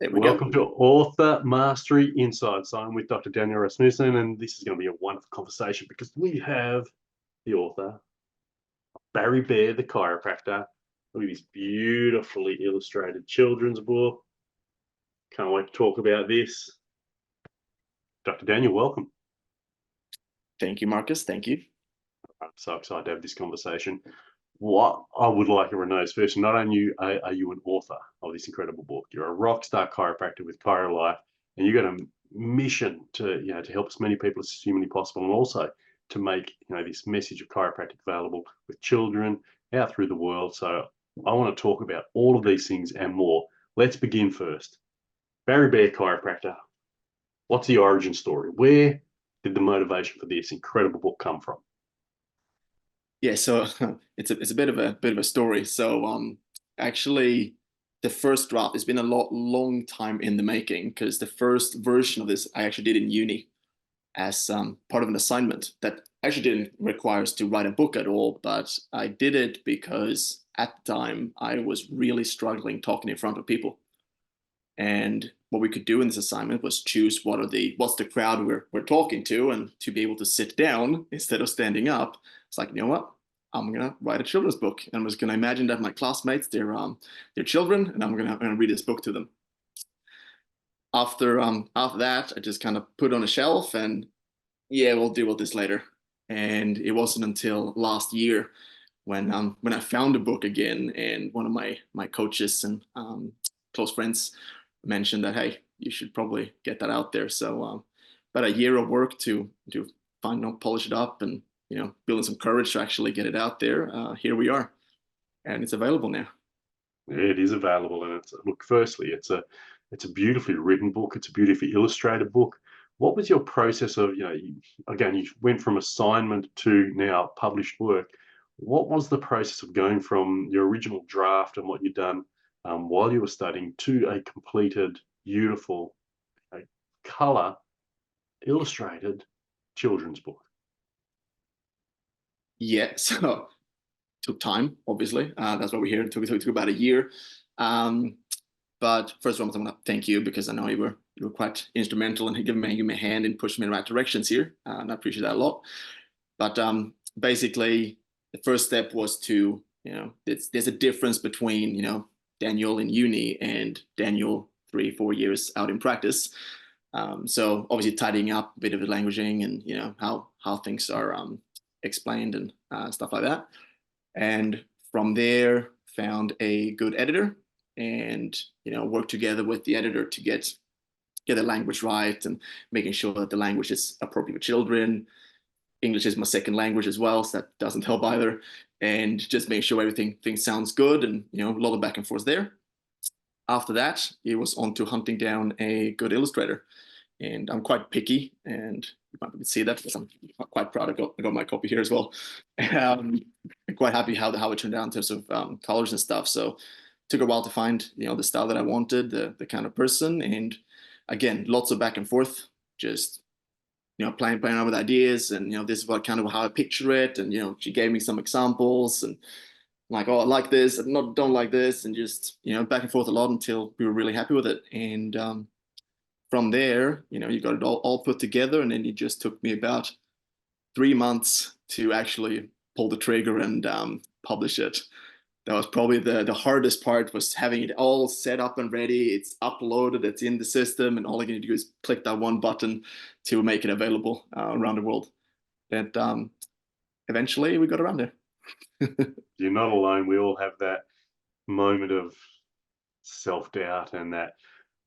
There we go. Welcome to Author Mastery Insights. I'm with Dr. Daniel Rasmusson, and this is going to be a wonderful conversation because we have the author, Barry Bear, the chiropractor. Look at this beautifully illustrated children's book. Can't wait to talk about this. Dr. Daniel, welcome. Thank you, Marcus. Thank you. I'm so excited to have this conversation. What I would like everyone to know is first, not only are you an author of this incredible book, you're a rock star chiropractor with Chiro Life, and you've got a mission to to help as many people as humanly possible, and also to make this message of chiropractic available with children out through the world. So I want to talk about all of these things and more. Let's begin first. Barry Bear Chiropractor. What's the origin story? Where did the motivation for this incredible book come from? Yeah, so it's a bit of a story. So actually the first draft has been a long time in the making, because the first version of this I actually did in uni as part of an assignment that actually didn't require us to write a book at all, but I did it because at the time I was really struggling talking in front of people. And what we could do in this assignment was choose what's the crowd we're talking to, and to be able to sit down instead of standing up. It's like, you know what? I'm gonna write a children's book, and I'm just gonna imagine that my classmates, they're children, and I'm gonna read this book to them. After that, I just kind of put it on a shelf, and yeah, we'll deal with this later. And it wasn't until last year when I found the book again, and one of my coaches and close friends mentioned that, hey, you should probably get that out there. So about a year of work to polish it up, and building some courage to actually get it out there. Here we are, and it's available now. Yeah, it is available, and firstly, it's a beautifully written book. It's a beautifully illustrated book. What was your process of, again, you went from assignment to now published work. What was the process of going from your original draft and what you'd done while you were studying to a completed, beautiful, color illustrated children's book? Yeah, so took time, obviously. That's why we're here. It took about a year. But first of all, I want to thank you, because I know you were quite instrumental in giving me a hand and pushing me in the right directions here, and I appreciate that a lot. But basically, the first step was to, there's a difference between Daniel in uni and Daniel 3-4 years out in practice. So obviously tidying up a bit of the languaging and how things are explained and stuff like that. And from there, found a good editor, and worked together with the editor to get the language right, and making sure that the language is appropriate for children. English is my second language as well, so that doesn't help either. And just make sure everything sounds good, and a lot of back and forth there. After that, it was on to hunting down a good illustrator. And I'm quite picky, and you might see that because I'm quite proud. I got my copy here as well. I'm quite happy how it turned out in terms of colors and stuff. So took a while to find the style that I wanted, the kind of person, and again, lots of back and forth, just playing around with ideas, and this is what kind of how I picture it, and she gave me some examples, and I'm like, oh, I like this, and don't like this, and just back and forth a lot until we were really happy with it. And from there, you got it all put together, and then it just took me about 3 months to actually pull the trigger and publish it. That was probably the hardest part, was having it all set up and ready. It's uploaded, it's in the system, and all I can do is click that one button to make it available around the world. But eventually we got around there. You're not alone. We all have that moment of self-doubt, and that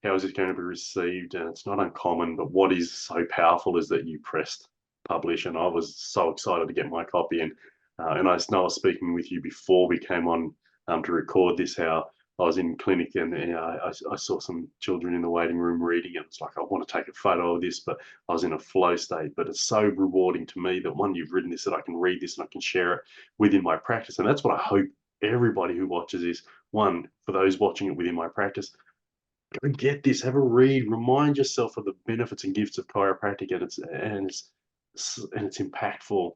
how is it going to be received? And it's not uncommon, but what is so powerful is that you pressed publish, and I was so excited to get my copy. And I know I was speaking with you before we came on to record this, how I was in clinic, and I saw some children in the waiting room reading, and it's like, I want to take a photo of this, but I was in a flow state. But it's so rewarding to me that, one, you've written this, that I can read this and I can share it within my practice. And that's what I hope everybody who watches is, one, for those watching it within my practice, go get this, have a read, remind yourself of the benefits and gifts of chiropractic, and it's impactful.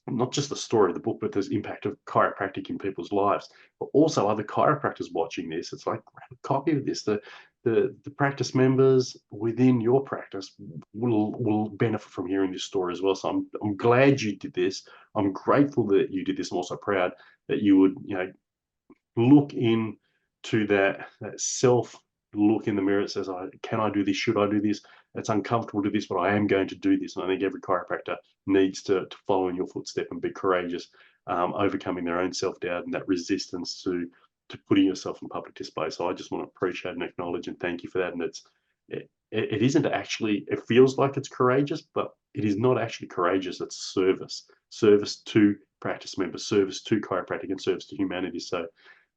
not just the story of the book, but the impact of chiropractic in people's lives, but also other chiropractors watching this. It's like, grab a copy of this. The practice members within your practice will benefit from hearing this story as well. So I'm glad you did this. I'm grateful that you did this. I'm also proud that you would, look into that self look in the mirror that says, can I do this? Should I do this? It's uncomfortable to do this, but I am going to do this. And I think every chiropractor needs to follow in your footstep and be courageous, overcoming their own self-doubt and that resistance to putting yourself in public display. So I just want to appreciate and acknowledge and thank you for that. And it isn't actually, it feels like it's courageous, but it is not actually courageous. It's service to practice members, service to chiropractic, and service to humanity. So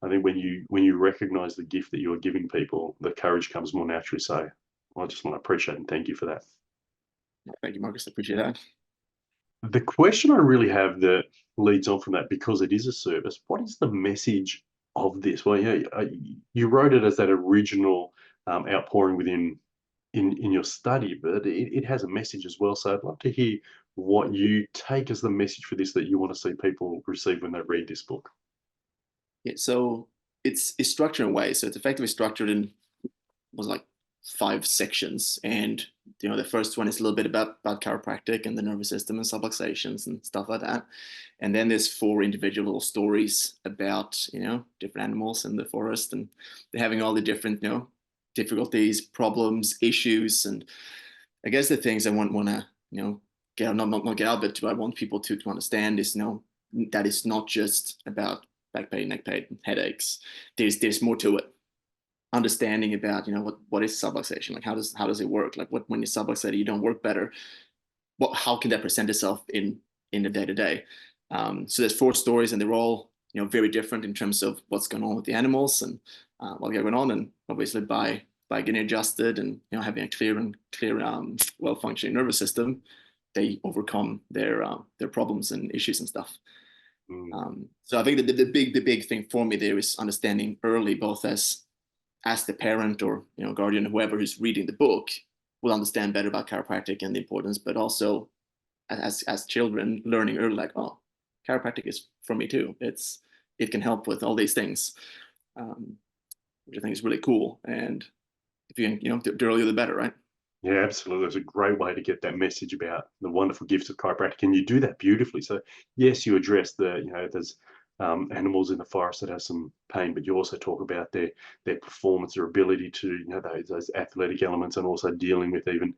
I think when you recognize the gift that you are giving people, the courage comes more naturally. So I just want to appreciate and thank you for that. Thank you, Marcus. I appreciate that. The question I really have that leads on from that, because it is a service, what is the message of this? Well, you wrote it as that original outpouring within in your study, but it has a message as well. So I'd love to hear what you take as the message for this that you want to see people receive when they read this book. Yeah, so it's structured in a way. So it's effectively structured in was like 5 sections, and the first one is a little bit about chiropractic and the nervous system and subluxations and stuff like that, and then there's 4 individual stories about different animals in the forest, and they're having all the different difficulties, problems, issues, and I guess the things I want to get not get out of it, but I want people to understand is that it's not just about back pain, neck pain, headaches. There's more to it. Understanding about what is subluxation, like how does it work, like when you're subluxated you don't work better, how can that present itself in the day-to-day. So there's 4 stories, and they're all very different in terms of what's going on with the animals and what's going on, and obviously by getting adjusted and having a clear well-functioning nervous system, they overcome their problems and issues and stuff. So I think that the big thing for me there is understanding early, both as the parent or guardian, whoever who's reading the book will understand better about chiropractic and the importance, but also as children learning early, like, oh, chiropractic is for me too. It can help with all these things, which I think is really cool. And if you can, the earlier the better, right? Yeah, absolutely. It's a great way to get that message about the wonderful gifts of chiropractic, and you do that beautifully. So yes, you address there's animals in the forest that have some pain, but you also talk about their performance, their ability to those athletic elements, and also dealing with even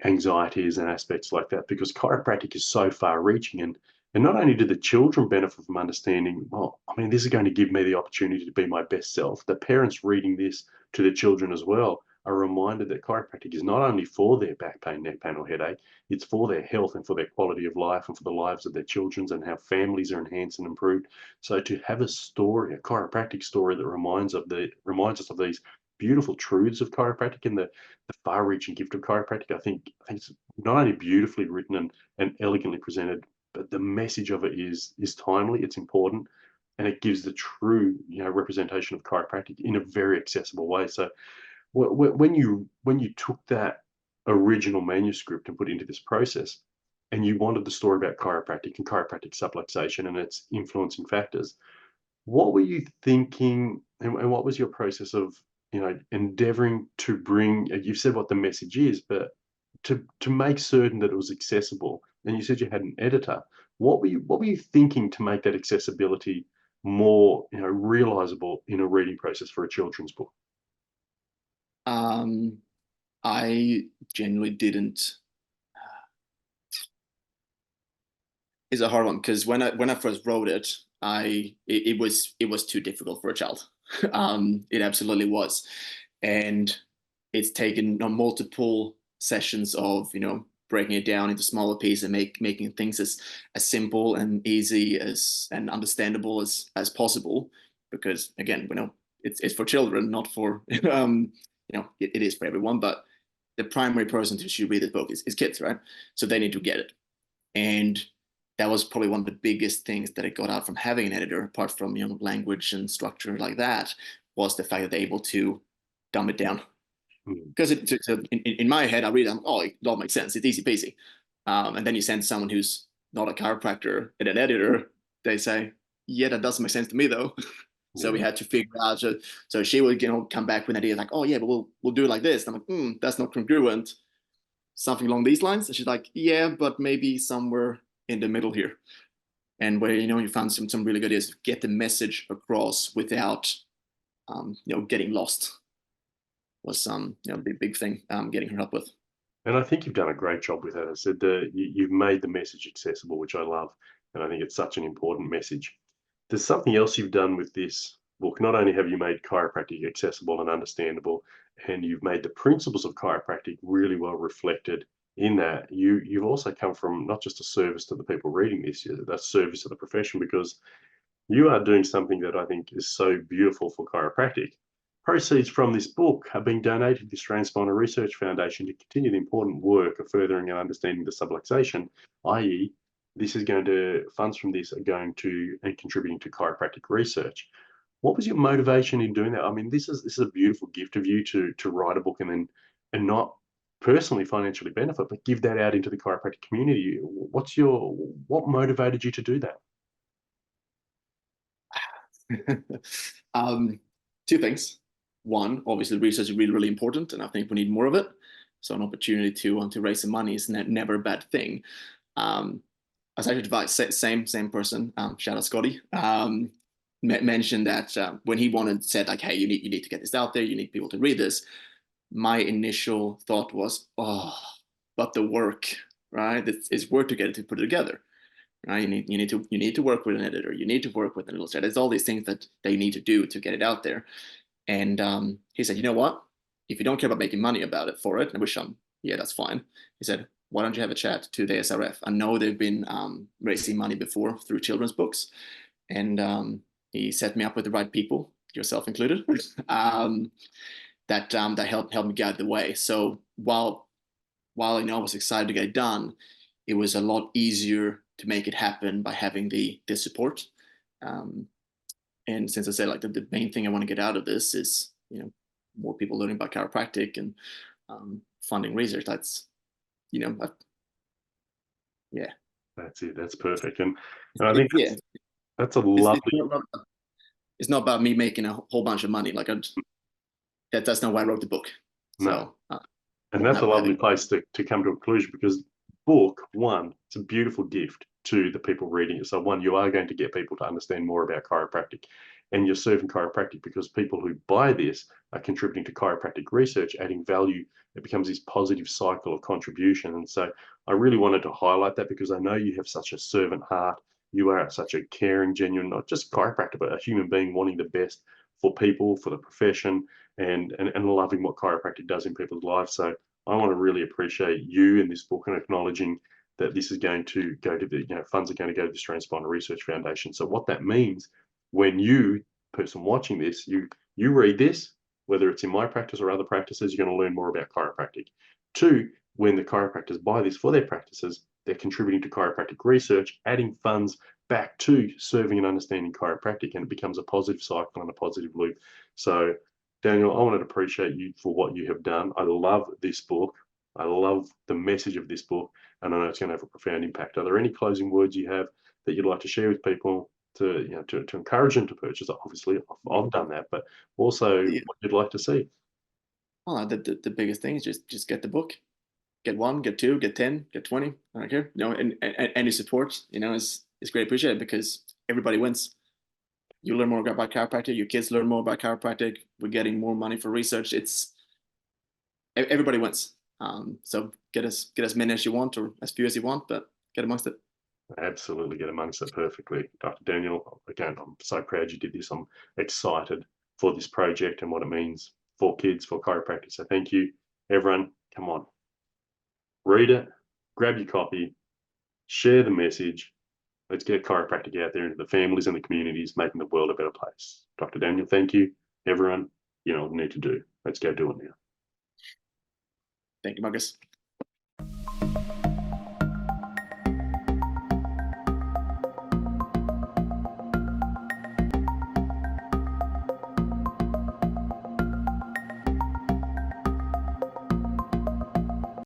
anxieties and aspects like that. Because chiropractic is so far-reaching, and not only do the children benefit from understanding, well, I mean, this is going to give me the opportunity to be my best self. The parents reading this to the children as well are reminded that chiropractic is not only for their back pain, neck pain, or headache, it's for their health and for their quality of life and for the lives of their children, and how families are enhanced and improved. So to have a story, a chiropractic story that reminds us of these beautiful truths of chiropractic and the far-reaching gift of chiropractic, I think it's not only beautifully written and elegantly presented, but the message of it is timely, it's important, and it gives the true representation of chiropractic in a very accessible way. So when you took that original manuscript and put it into this process, and you wanted the story about chiropractic and chiropractic subluxation and its influencing factors, what were you thinking, and what was your process of endeavoring to bring? You've said what the message is, but to make certain that it was accessible, and you said you had an editor. What were you thinking to make that accessibility more realizable in a reading process for a children's book? I genuinely didn't. It's a hard one, because when I first wrote it, it was too difficult for a child. It absolutely was, and it's taken multiple sessions of breaking it down into smaller pieces and making things as simple and easy and understandable as possible. Because again, it's for children, not for it is for everyone, but the primary person who should read this book is kids, right? So they need to get it. And that was probably one of the biggest things that I got out from having an editor, apart from language and structure like that, was the fact that they're able to dumb it down. Because in my head, I read it, oh, it all makes sense. It's easy peasy. And then you send someone who's not a chiropractor and an editor, they say, yeah, that doesn't make sense to me though. So we Yeah. had to figure out. So she would, come back with ideas like, oh yeah, but we'll do it like this. And I'm like, that's not congruent. Something along these lines. And she's like, yeah, but maybe somewhere in the middle here. And where you found some really good ideas to get the message across without getting lost was big thing getting her up with. And I think you've done a great job with that. I said that you've made the message accessible, which I love. And I think it's such an important message. There's something else you've done with this book. Not only have you made chiropractic accessible and understandable, and you've made the principles of chiropractic really well reflected in that, you've also come from not just a service to the people reading this, that's service to the profession, because you are doing something that I think is so beautiful for chiropractic. Proceeds from this book are being donated to the Australian Spinal Research Foundation to continue the important work of furthering and understanding the subluxation, i.e., funds from this are going to and contributing to chiropractic research. What was your motivation in doing that? I mean, this is a beautiful gift of you to write a book and not personally financially benefit, but give that out into the chiropractic community. What motivated you to do that? Two things. One, obviously, research is really, really important, and I think we need more of it. So an opportunity to raise some money is never a bad thing. I was actually advised, same person, shout out Scotty, mentioned that when he said like, hey, you need to get this out there, you need people to read this. My initial thought was, oh, but the work, right? It's work to get it to put it together. Right? You need to work with an editor. You need to work with an illustrator. There's all these things that they need to do to get it out there. And he said, you know what? If you don't care about making money about it for it, which yeah, that's fine. He said, why don't you have a chat to the SRF? I know they've been raising money before through children's books, and he set me up with the right people, yourself included, that helped me guide the way. So while I was excited to get it done, it was a lot easier to make it happen by having the support. And since I said like the main thing I want to get out of this is more people learning about chiropractic and funding research. That's yeah. That's it. That's perfect. And I think Yeah. that's a It's, lovely. it's not about me making a whole bunch of money. Like that's not why I wrote the book. No. So And that's a lovely place to come to a conclusion, because book one, it's a beautiful gift to the people reading it. So one, you are going to get people to understand more about chiropractic, and you're serving chiropractic because people who buy this are contributing to chiropractic research, adding value. It becomes this positive cycle of contribution. And so I really wanted to highlight that, because I know you have such a servant heart. You are such a caring, genuine, not just chiropractor, but a human being wanting the best for people, for the profession, and loving what chiropractic does in people's lives. So I want to really appreciate you in this book and acknowledging that this is going to go to the, funds are going to go to the Australian Spinal Research Foundation. So what that means, when you, person watching this, you read this, whether it's in my practice or other practices, you're going to learn more about chiropractic. Two, when the chiropractors buy this for their practices, they're contributing to chiropractic research, adding funds back to serving and understanding chiropractic, and it becomes a positive cycle and a positive loop. So Daniel, I wanted to appreciate you for what you have done. I love this book. I love the message of this book, and I know it's going to have a profound impact. Are there any closing words you have that you'd like to share with people to encourage them to purchase? Obviously, I've done that, but also what you'd like to see. Well, the biggest thing is just get the book. Get one, get two, get 10, get 20. I don't care. And any support, is great appreciated, because everybody wins. You learn more about chiropractic. Your kids learn more about chiropractic. We're getting more money for research. It's everybody wins. So get as many as you want, or as few as you want, but get amongst it. Absolutely get amongst it perfectly. Dr. Daniel, again, I'm so proud you did this. I'm excited for this project and what it means for kids, for chiropractic. So thank you, everyone. Come on, read it, grab your copy, share the message. Let's get chiropractic out there into the families and the communities, making the world a better place. Dr. Daniel, thank you. Everyone, you know what you need to do. Let's go do it now. Thank you, Marcus.